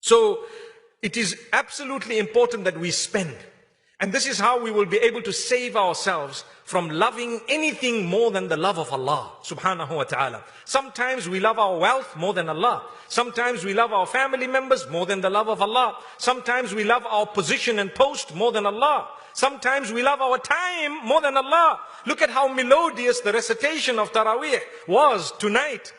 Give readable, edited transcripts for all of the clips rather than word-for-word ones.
So it is absolutely important that we spend. And this is how we will be able to save ourselves from loving anything more than the love of Allah subhanahu wa ta'ala. Sometimes we love our wealth more than Allah. Sometimes we love our family members more than the love of Allah. Sometimes we love our position and post more than Allah. Sometimes we love our time more than Allah. Look at how melodious the recitation of Taraweeh was tonight.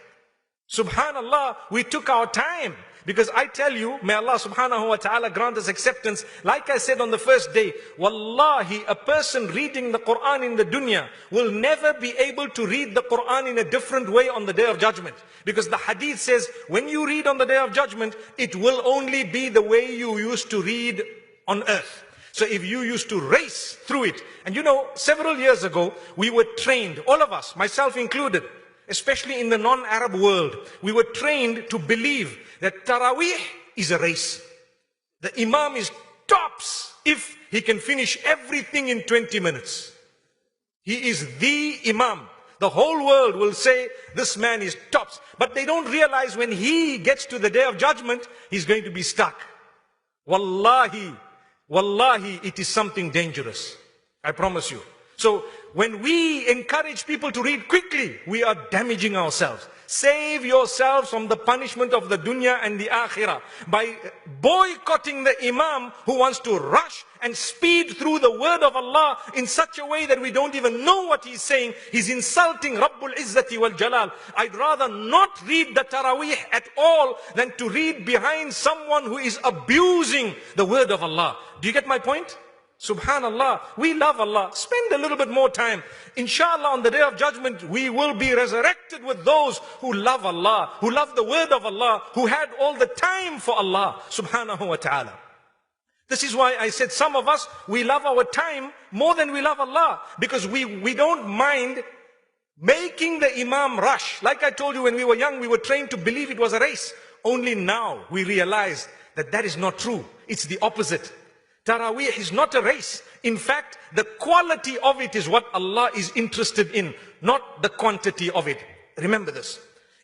Subhanallah, we took our time. Because I tell you, may Allah subhanahu wa ta'ala grant us acceptance. Like I said on the first day, wallahi, a person reading the Quran in the dunya will never be able to read the Quran in a different way on the day of judgment. Because the hadith says, when you read on the day of judgment, it will only be the way you used to read on earth. So if you used to race through it, and you know, several years ago, we were trained, all of us, myself included, especially in the non-Arab world, we were trained to believe that Taraweeh is a race. The Imam is tops if he can finish everything in 20 minutes. He is the Imam. The whole world will say, this man is tops. But they don't realize when he gets to the day of judgment, he's going to be stuck. Wallahi, wallahi, it is something dangerous. I promise you. So when we encourage people to read quickly, we are damaging ourselves. Save yourselves from the punishment of the dunya and the akhirah by boycotting the Imam who wants to rush and speed through the word of Allah in such a way that we don't even know what he's saying. He's insulting Rabbul Izzati wal Jalal. I'd rather not read the Taraweeh at all than to read behind someone who is abusing the word of Allah. Do you get my point? Subhanallah, we love Allah. Spend a little bit more time. Inshallah, on the day of judgment, we will be resurrected with those who love Allah, who love the word of Allah, who had all the time for Allah subhanahu wa ta'ala. This is why I said some of us, we love our time more than we love Allah. Because we don't mind making the Imam rush. Like I told you, when we were young, we were trained to believe it was a race. Only now we realize that that is not true. It's the opposite. Taraweeh is not a race. In fact, the quality of it is what Allah is interested in, not the quantity of it. Remember this.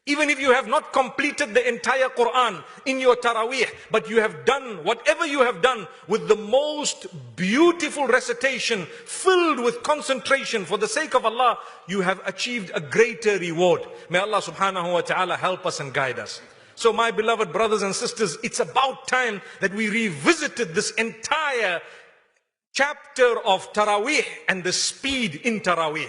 Even if you have not completed the entire Quran in your Taraweeh, but you have done whatever you have done with the most beautiful recitation, filled with concentration for the sake of Allah, you have achieved a greater reward. May Allah subhanahu wa ta'ala help us and guide us. So my beloved brothers and sisters, it's about time that we revisited this entire chapter of Taraweeh and the speed in Taraweeh.